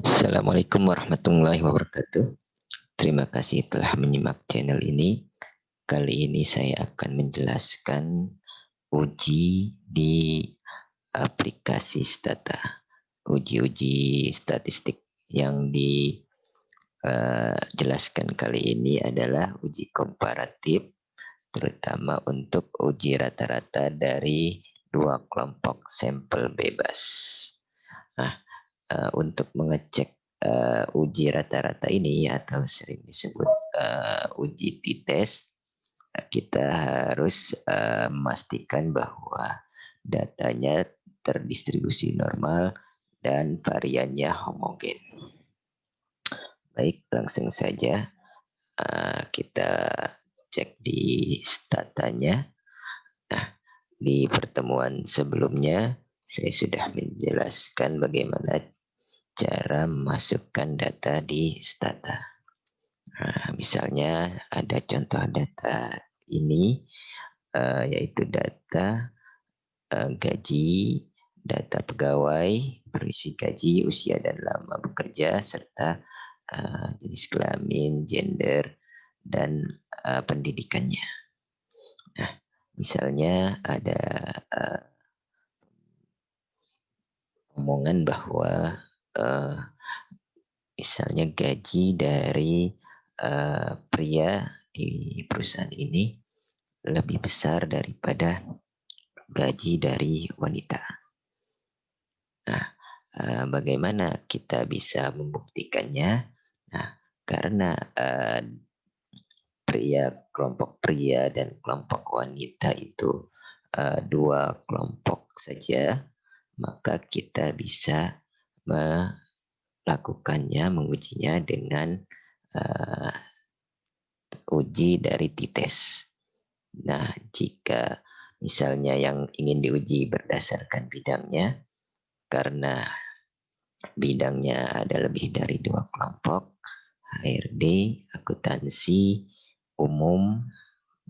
Assalamualaikum warahmatullahi wabarakatuh. Terima kasih telah menyimak channel ini. Kali ini saya akan menjelaskan uji di aplikasi Stata. Uji-uji statistik yang dijelaskan kali ini adalah uji komparatif, terutama untuk uji rata-rata dari dua kelompok sampel bebas. Nah, untuk mengecek uji rata-rata ini atau sering disebut uji t-test, kita harus memastikan bahwa datanya terdistribusi normal dan variannya homogen. Baik, langsung saja kita cek di statanya. Nah, di pertemuan sebelumnya saya sudah menjelaskan bagaimana cara memasukkan data di Stata. Nah, misalnya ada contoh data ini, yaitu data gaji, data pegawai, berisi gaji, usia dan lama bekerja, serta jenis kelamin, gender, dan pendidikannya. Nah, misalnya ada omongan bahwa uh, misalnya gaji dari pria di perusahaan ini lebih besar daripada gaji dari wanita. Nah, bagaimana kita bisa membuktikannya? Nah, karena kelompok pria dan kelompok wanita itu dua kelompok saja, maka kita bisa melakukannya, mengujinya dengan uji dari t-test. Nah, jika misalnya yang ingin diuji berdasarkan bidangnya, karena bidangnya ada lebih dari dua kelompok, HRD, akuntansi, umum,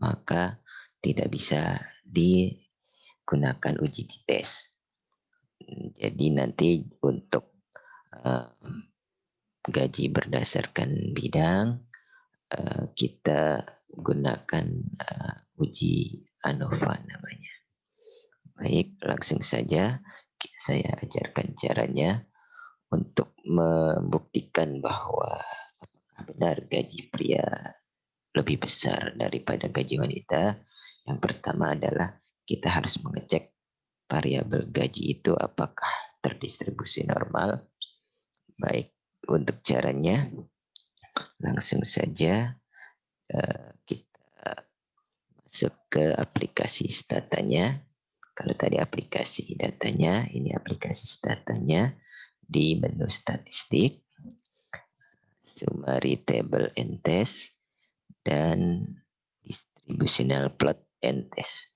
maka tidak bisa digunakan uji t-test. Jadi nanti untuk gaji berdasarkan bidang, kita gunakan uji ANOVA namanya. Baik, langsung saja saya ajarkan caranya untuk membuktikan bahwa benar gaji pria lebih besar daripada gaji wanita. Yang pertama adalah kita harus mengecek variabel gaji itu apakah terdistribusi normal. Baik, untuk caranya langsung saja kita masuk ke aplikasi statanya. Kalau tadi aplikasi datanya, ini aplikasi statanya. Di menu statistik, summary table and test, dan distributional plot and test.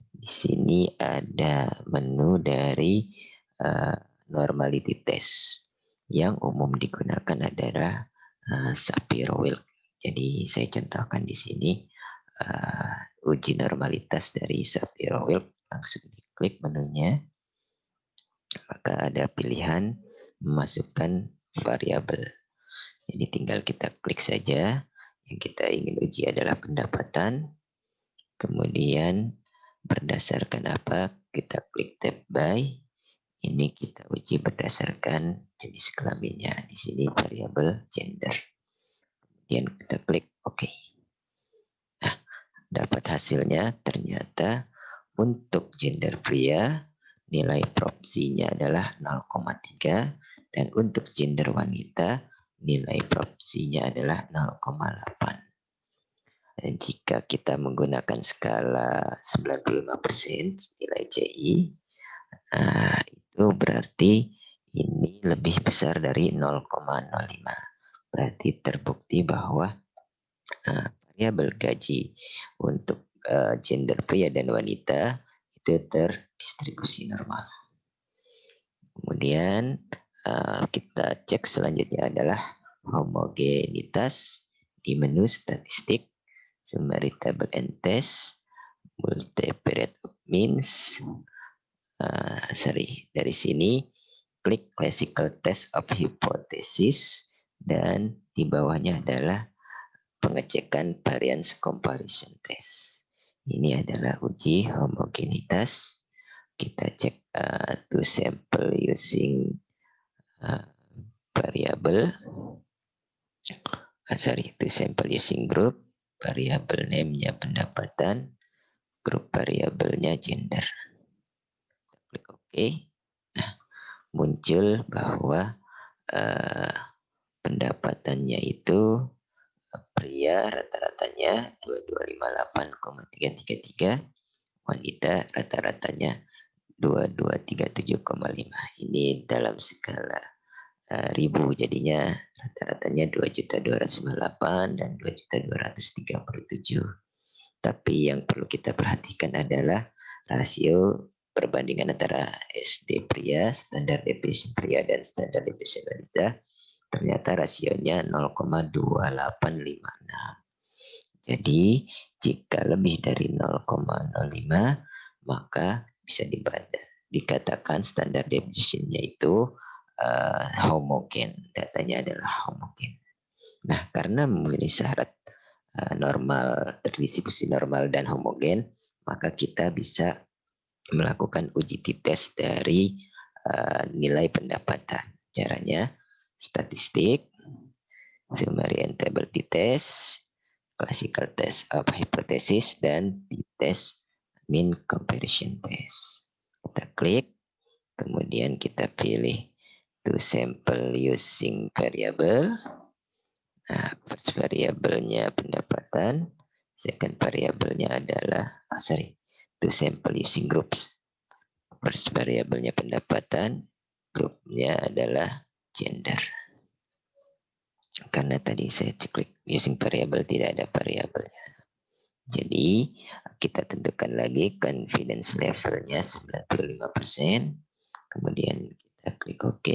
Di sini ada menu dari normality test. Yang umum digunakan adalah Shapiro-Wilk. Jadi saya contohkan di sini uji normalitas dari Shapiro-Wilk. Langsung diklik menunya, maka ada pilihan memasukkan variabel. Jadi tinggal kita klik saja. Yang kita ingin uji adalah pendapatan. Kemudian berdasarkan apa? Kita klik tab by. Ini kita uji berdasarkan jenis kelaminnya. Di sini variabel gender. Kemudian kita klik OK. Nah, dapat hasilnya ternyata untuk gender pria nilai propsinya adalah 0,3 dan untuk gender wanita nilai propsinya adalah 0,8. Dan jika kita menggunakan skala 95% nilai CI, itu berarti ini lebih besar dari 0,05. Berarti terbukti bahwa variabel gaji untuk gender pria dan wanita itu terdistribusi normal. Kemudian kita cek selanjutnya adalah homogenitas di menu statistik, summary table and test, multivariate means. Dari sini klik classical test of hypothesis, dan di bawahnya adalah pengecekan variance comparison test. Ini adalah uji homogenitas. Kita cek to sample using variable, to sample using group, variable name-nya pendapatan, grup variabelnya gender. Klik OK. Nah, muncul bahwa pendapatannya itu pria rata-ratanya 2258,333, wanita rata-ratanya 2237,5. Ini dalam skala ribu, jadinya rata-ratanya 2.298 dan 2.237. Tapi yang perlu kita perhatikan adalah rasio perbandingan antara SD pria, standar deviation pria, dan standar deviation wanita. Ternyata rasionya 0,2856. Jadi jika lebih dari 0,05 maka bisa dikatakan standar deviation-nya itu homogen. Datanya adalah homogen. Nah, karena memenuhi syarat normal, terdistribusi normal dan homogen, maka kita bisa melakukan uji t-test dari nilai pendapatan. Caranya statistik, summary and table t-test, classical test of hypothesis, dan t-test mean comparison test. Kita klik, kemudian kita pilih to sample using variable. Nah, first variabelnya pendapatan, second variabelnya adalah to sample using groups. First variabelnya pendapatan, grupnya adalah gender. Karena tadi saya klik using variable, tidak ada variabelnya. Jadi kita tentukan lagi confidence levelnya 95%. Kemudian kita klik OK.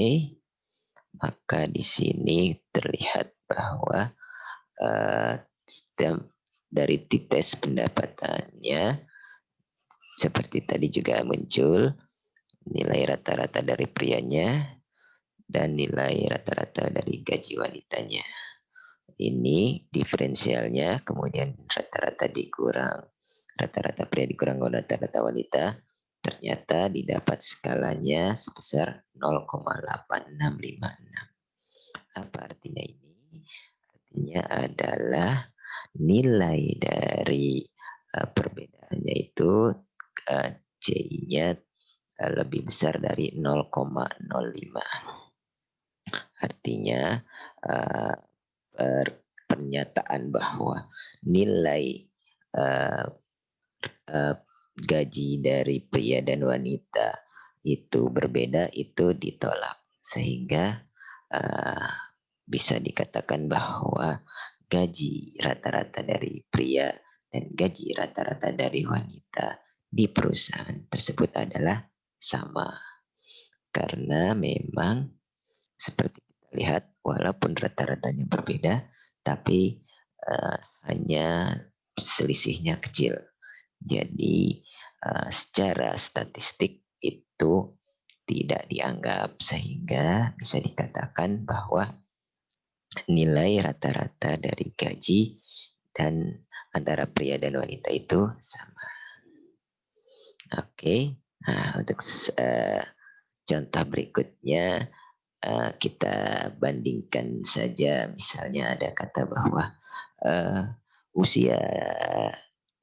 Maka di sini terlihat bahwa dari t-test pendapatannya seperti tadi juga muncul nilai rata-rata dari prianya dan nilai rata-rata dari gaji wanitanya. Ini diferensialnya, kemudian rata-rata dikurang rata-rata pria dikurang rata-rata wanita, ternyata didapat skalanya sebesar 0,8656. Apa artinya ini? Artinya adalah nilai dari perbedaannya itu CI-nya lebih besar dari 0,05. Artinya pernyataan bahwa nilai gaji dari pria dan wanita itu berbeda, itu ditolak, sehingga bisa dikatakan bahwa gaji rata-rata dari pria dan gaji rata-rata dari wanita di perusahaan tersebut adalah sama. Karena memang seperti kita lihat, walaupun rata-ratanya berbeda, tapi hanya selisihnya kecil. Jadi secara statistik itu tidak dianggap, sehingga bisa dikatakan bahwa nilai rata-rata dari gaji dan antara pria dan wanita itu sama. Oke, nah untuk contoh berikutnya kita bandingkan saja, misalnya ada kata bahwa usia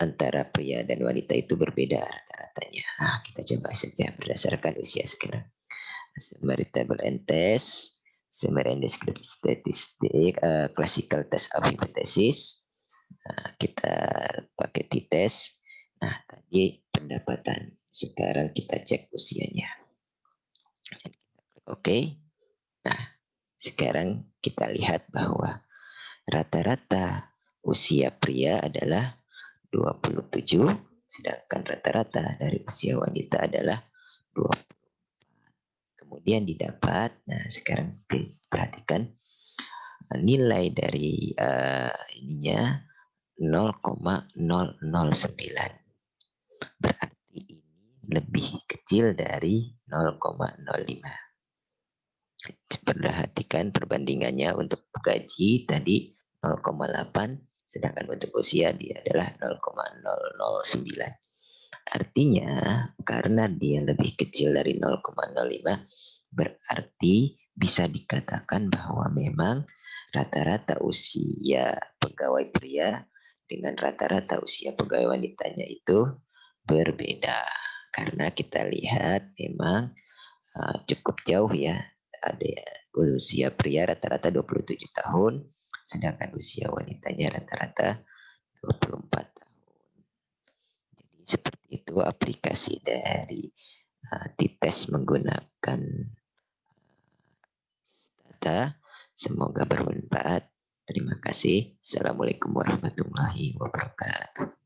antara pria dan wanita itu berbeda rata-ratanya. Nah, kita coba saja berdasarkan usia sekarang. Summary table and test, summary and descriptive statistik, classical test of hypothesis. Nah, kita pakai t-test. Nah, tadi pendapatan. Sekarang kita cek usianya. Dan kita klik OK. Nah, sekarang kita lihat bahwa rata-rata usia pria adalah 27, sedangkan rata-rata dari usia wanita adalah 20. Kemudian didapat, nah sekarang perhatikan nilai dari ininya 0,009. Berarti ini lebih kecil dari 0,05. Perhatikan perbandingannya untuk gaji tadi 0,8, sedangkan untuk usia dia adalah 0,009. Artinya karena dia lebih kecil dari 0,05, berarti bisa dikatakan bahwa memang rata-rata usia pegawai pria dengan rata-rata usia pegawai wanitanya itu berbeda. Karena kita lihat memang cukup jauh ya. Ada usia pria rata-rata 27 tahun, sedangkan usia wanitanya rata-rata 24 tahun. Jadi seperti itu aplikasi dari dites menggunakan data. Semoga bermanfaat. Terima kasih. Assalamualaikum warahmatullahi wabarakatuh.